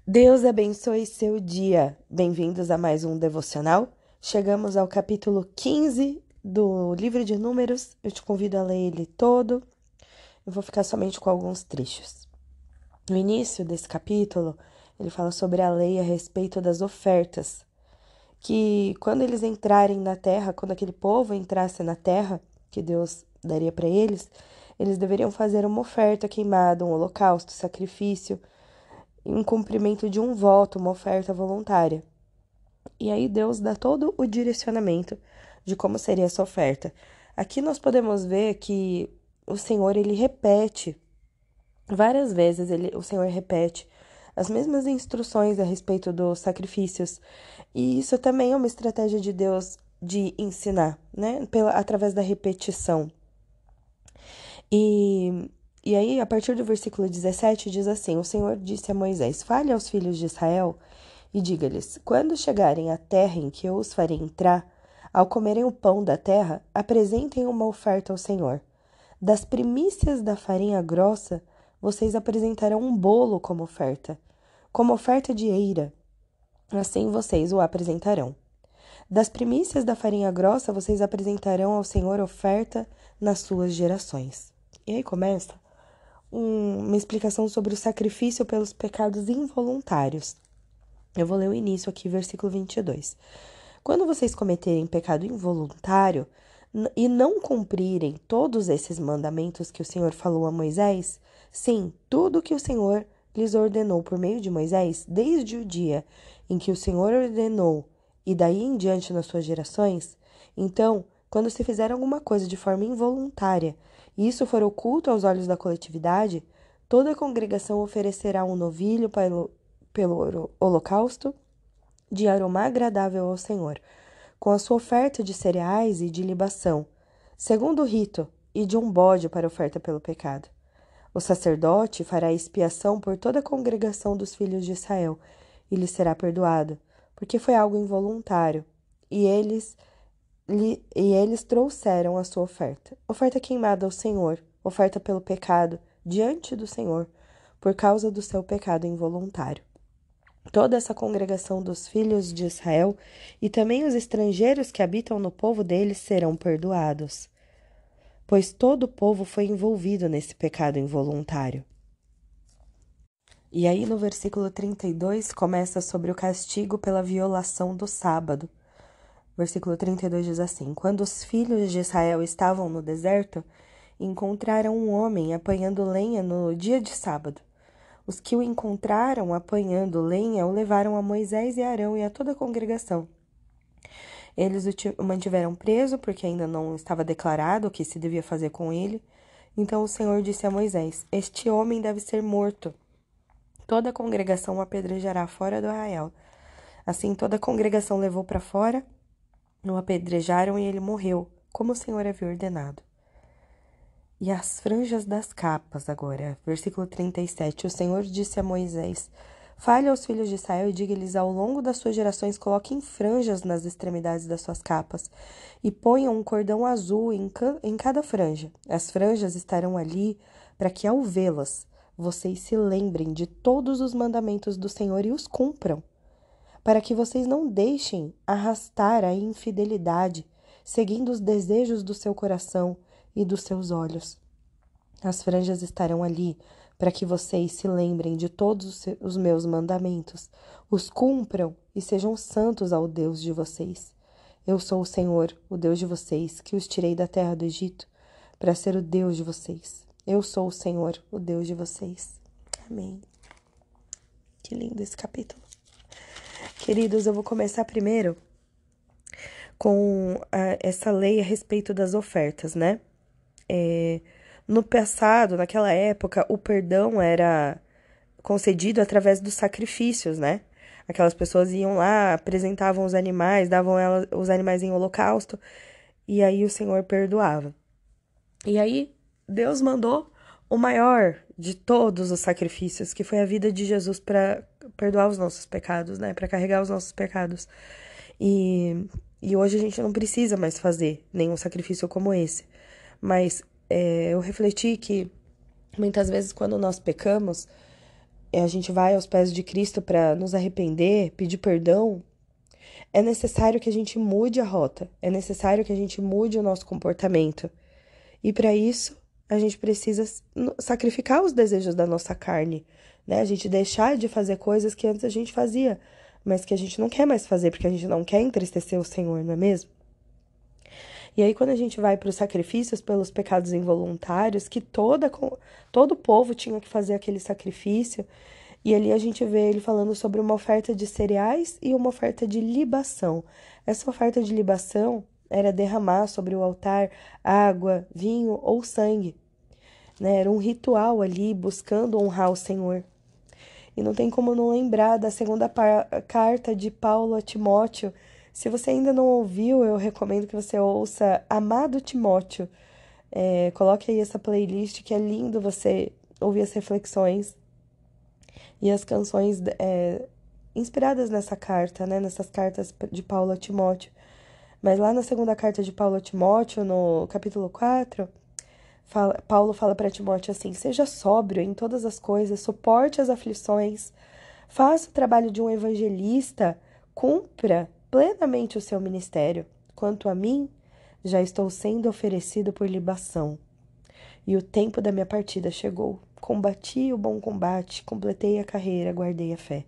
Deus abençoe seu dia. Bem-vindos a mais um devocional. Chegamos ao capítulo 15 do livro de Números. Eu te convido a ler ele todo. Eu vou ficar somente com alguns trechos. No início desse capítulo, ele fala sobre a lei a respeito das ofertas, que quando eles entrarem na terra, quando aquele povo entrasse na terra que Deus daria para eles deveriam fazer uma oferta queimada, um holocausto, sacrifício, em cumprimento de um voto, uma oferta voluntária. E aí Deus dá todo o direcionamento de como seria essa oferta. Aqui nós podemos ver que o Senhor, ele repete várias vezes, o Senhor repete as mesmas instruções a respeito dos sacrifícios. E isso também é uma estratégia de Deus de ensinar, né? Através da repetição. E aí, a partir do versículo 17, diz assim: O Senhor disse a Moisés: Fale aos filhos de Israel e diga-lhes: Quando chegarem à terra em que eu os farei entrar, ao comerem o pão da terra, apresentem uma oferta ao Senhor. Das primícias da farinha grossa, vocês apresentarão um bolo como oferta de eira. Assim vocês o apresentarão. Das primícias da farinha grossa, vocês apresentarão ao Senhor oferta nas suas gerações. E aí começa uma explicação sobre o sacrifício pelos pecados involuntários. Eu vou ler o início aqui, versículo 22. Quando vocês cometerem pecado involuntário e não cumprirem todos esses mandamentos que o Senhor falou a Moisés, sim, tudo que o Senhor lhes ordenou por meio de Moisés, desde o dia em que o Senhor ordenou e daí em diante nas suas gerações, então, quando se fizer alguma coisa de forma involuntária e isso for oculto aos olhos da coletividade, toda a congregação oferecerá um novilho pelo holocausto de aroma agradável ao Senhor, com a sua oferta de cereais e de libação, segundo o rito, e de um bode para oferta pelo pecado. O sacerdote fará expiação por toda a congregação dos filhos de Israel, e lhe será perdoado, porque foi algo involuntário, e eles trouxeram a sua oferta queimada ao Senhor, oferta pelo pecado, diante do Senhor, por causa do seu pecado involuntário. Toda essa congregação dos filhos de Israel e também os estrangeiros que habitam no povo deles serão perdoados, pois todo o povo foi envolvido nesse pecado involuntário. E aí no versículo 32 começa sobre o castigo pela violação do sábado. Versículo 32 diz assim: Quando os filhos de Israel estavam no deserto, encontraram um homem apanhando lenha no dia de sábado. Os que o encontraram apanhando lenha o levaram a Moisés e a Arão e a toda a congregação. Eles o mantiveram preso, porque ainda não estava declarado o que se devia fazer com ele. Então o Senhor disse a Moisés: Este homem deve ser morto. Toda a congregação o apedrejará fora do arraial. Assim toda a congregação levou para fora, o apedrejaram e ele morreu, como o Senhor havia ordenado. E as franjas das capas agora, versículo 37. O Senhor disse a Moisés: Fale aos filhos de Israel e diga-lhes: Ao longo das suas gerações, coloquem franjas nas extremidades das suas capas e ponham um cordão azul em cada franja. As franjas estarão ali para que, ao vê-las, vocês se lembrem de todos os mandamentos do Senhor e os cumpram, para que vocês não deixem arrastar a infidelidade, seguindo os desejos do seu coração e dos seus olhos. As franjas estarão ali para que vocês se lembrem de todos os meus mandamentos, os cumpram e sejam santos ao Deus de vocês. Eu sou o Senhor, o Deus de vocês, que os tirei da terra do Egito para ser o Deus de vocês. Eu sou o Senhor, o Deus de vocês. Amém. Que lindo esse capítulo. Queridos, eu vou começar primeiro com essa lei a respeito das ofertas, né? No passado, naquela época, o perdão era concedido através dos sacrifícios, né? Aquelas pessoas iam lá, apresentavam os animais, davam os animais em holocausto, e aí o Senhor perdoava. E aí Deus mandou o maior de todos os sacrifícios, que foi a vida de Jesus para perdoar os nossos pecados, né? Para carregar os nossos pecados. E hoje a gente não precisa mais fazer nenhum sacrifício como esse. Mas eu refleti que muitas vezes quando nós pecamos, a gente vai aos pés de Cristo para nos arrepender, pedir perdão, é necessário que a gente mude a rota, é necessário que a gente mude o nosso comportamento. E para isso, a gente precisa sacrificar os desejos da nossa carne, né? A gente deixar de fazer coisas que antes a gente fazia, mas que a gente não quer mais fazer, porque a gente não quer entristecer o Senhor, não é mesmo? E aí, quando a gente vai para os sacrifícios pelos pecados involuntários, que todo o povo tinha que fazer aquele sacrifício, e ali a gente vê ele falando sobre uma oferta de cereais e uma oferta de libação. Essa oferta de libação era derramar sobre o altar água, vinho ou sangue, né? Era um ritual ali buscando honrar o Senhor. E não tem como não lembrar da segunda carta de Paulo a Timóteo. Se você ainda não ouviu, eu recomendo que você ouça Amado Timóteo. Coloque aí essa playlist, que é lindo você ouvir as reflexões e as canções inspiradas nessa carta, né? Nessas cartas de Paulo a Timóteo. Mas lá na segunda carta de Paulo a Timóteo, no capítulo 4, Paulo fala para Timóteo assim: seja sóbrio em todas as coisas, suporte as aflições, faça o trabalho de um evangelista, cumpra plenamente o seu ministério. Quanto a mim, já estou sendo oferecido por libação, e o tempo da minha partida chegou. Combati o bom combate, completei a carreira, guardei a fé.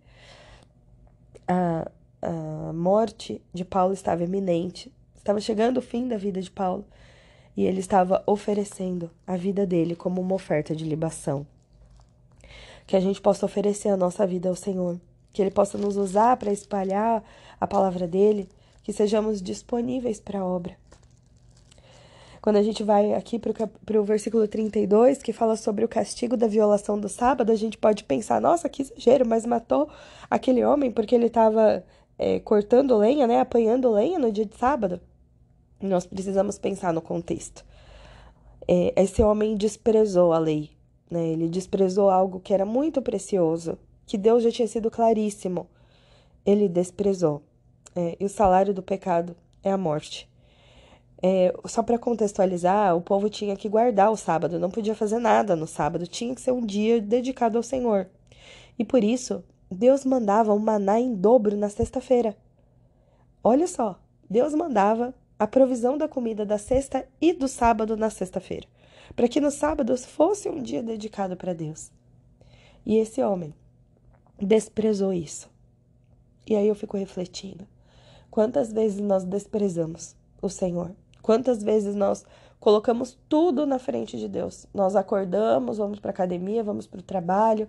A morte de Paulo estava iminente, estava chegando o fim da vida de Paulo, e ele estava oferecendo a vida dele como uma oferta de libação. Que a gente possa oferecer a nossa vida ao Senhor, que Ele possa nos usar para espalhar a palavra dEle, que sejamos disponíveis para a obra. Quando a gente vai aqui para o versículo 32, que fala sobre o castigo da violação do sábado, a gente pode pensar: nossa, que exagero, mas matou aquele homem porque ele estava cortando lenha, né, apanhando lenha no dia de sábado. Nós precisamos pensar no contexto. Esse homem desprezou a lei, né? Ele desprezou algo que era muito precioso, que Deus já tinha sido claríssimo. Ele desprezou. E o salário do pecado é a morte. Só para contextualizar, o povo tinha que guardar o sábado, não podia fazer nada no sábado, tinha que ser um dia dedicado ao Senhor. E por isso, Deus mandava um maná em dobro na sexta-feira. Olha só, Deus mandava a provisão da comida da sexta e do sábado na sexta-feira, para que no sábado fosse um dia dedicado para Deus. E esse homem desprezou isso. E aí eu fico refletindo: quantas vezes nós desprezamos o Senhor? Quantas vezes nós colocamos tudo na frente de Deus? Nós acordamos, vamos para a academia, vamos para o trabalho,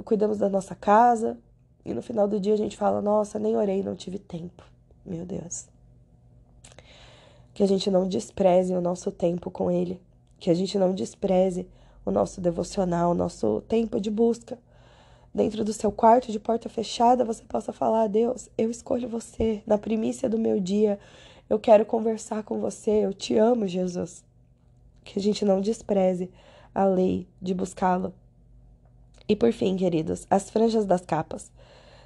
cuidamos da nossa casa, e no final do dia a gente fala: nossa, nem orei, não tive tempo. Meu Deus. Que a gente não despreze o nosso tempo com Ele, que a gente não despreze o nosso devocional, o nosso tempo de busca. Dentro do seu quarto de porta fechada, você possa falar: Deus, eu escolho você na primícia do meu dia, eu quero conversar com você, eu te amo, Jesus. Que a gente não despreze a lei de buscá-lo. E por fim, queridos, as franjas das capas.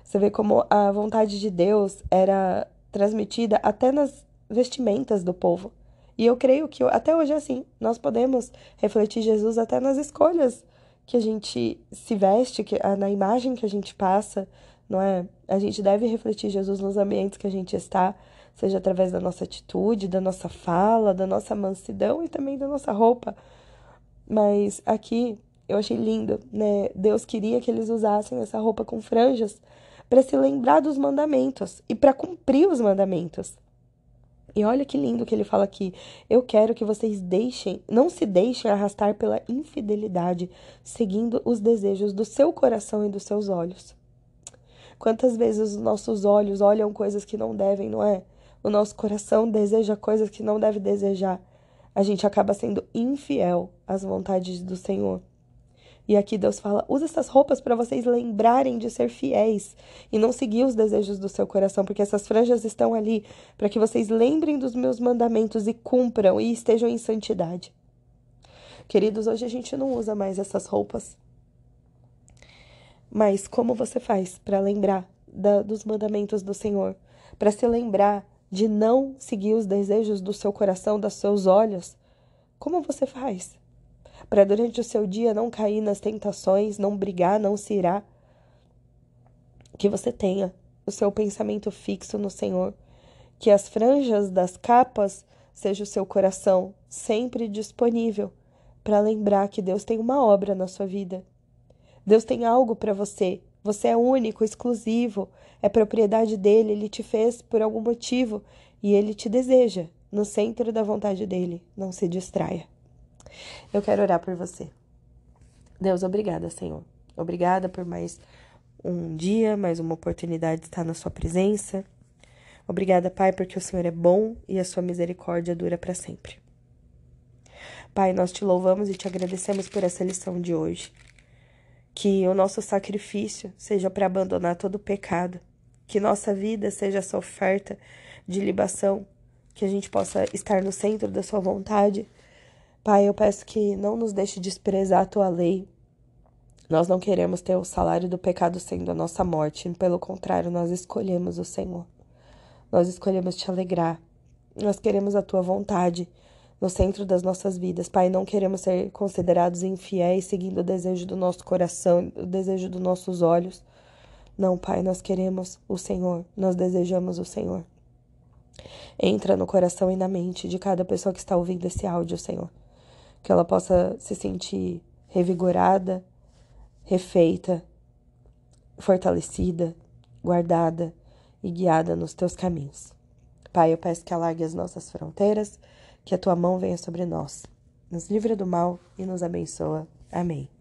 Você vê como a vontade de Deus era transmitida até nas vestimentas do povo. E eu creio que até hoje é assim. Nós podemos refletir Jesus até nas escolhas que a gente se veste, na imagem que a gente passa, não é? A gente deve refletir Jesus nos ambientes que a gente está, seja através da nossa atitude, da nossa fala, da nossa mansidão e também da nossa roupa. Mas aqui eu achei lindo, né? Deus queria que eles usassem essa roupa com franjas para se lembrar dos mandamentos e para cumprir os mandamentos. E olha que lindo que ele fala aqui: eu quero que vocês não se deixem arrastar pela infidelidade, seguindo os desejos do seu coração e dos seus olhos. Quantas vezes os nossos olhos olham coisas que não devem, não é? O nosso coração deseja coisas que não deve desejar. A gente acaba sendo infiel às vontades do Senhor. E aqui Deus fala: usa essas roupas para vocês lembrarem de ser fiéis e não seguir os desejos do seu coração, porque essas franjas estão ali para que vocês lembrem dos meus mandamentos e cumpram e estejam em santidade. Queridos, hoje a gente não usa mais essas roupas. Mas como você faz para lembrar dos mandamentos do Senhor? Para se lembrar de não seguir os desejos do seu coração, dos seus olhos? Como você faz? Para durante o seu dia não cair nas tentações, não brigar, não se irar. Que você tenha o seu pensamento fixo no Senhor. Que as franjas das capas seja o seu coração sempre disponível para lembrar que Deus tem uma obra na sua vida. Deus tem algo para você. Você é único, exclusivo, é propriedade dele, ele te fez por algum motivo e ele te deseja no centro da vontade dele. Não se distraia. Eu quero orar por você. Deus, obrigada, Senhor. Obrigada por mais um dia, mais uma oportunidade de estar na sua presença. Obrigada, Pai, porque o Senhor é bom e a sua misericórdia dura para sempre. Pai, nós te louvamos e te agradecemos por essa lição de hoje. Que o nosso sacrifício seja para abandonar todo o pecado. Que nossa vida seja essa oferta de libação. Que a gente possa estar no centro da sua vontade. Pai, eu peço que não nos deixe desprezar a tua lei. Nós não queremos ter o salário do pecado sendo a nossa morte. Pelo contrário, nós escolhemos o Senhor. Nós escolhemos te alegrar. Nós queremos a tua vontade no centro das nossas vidas. Pai, não queremos ser considerados infiéis, seguindo o desejo do nosso coração, o desejo dos nossos olhos. Não, Pai, nós queremos o Senhor. Nós desejamos o Senhor. Entra no coração e na mente de cada pessoa que está ouvindo esse áudio, Senhor. Que ela possa se sentir revigorada, refeita, fortalecida, guardada e guiada nos teus caminhos. Pai, eu peço que alargue as nossas fronteiras, que a tua mão venha sobre nós, nos livra do mal e nos abençoa. Amém.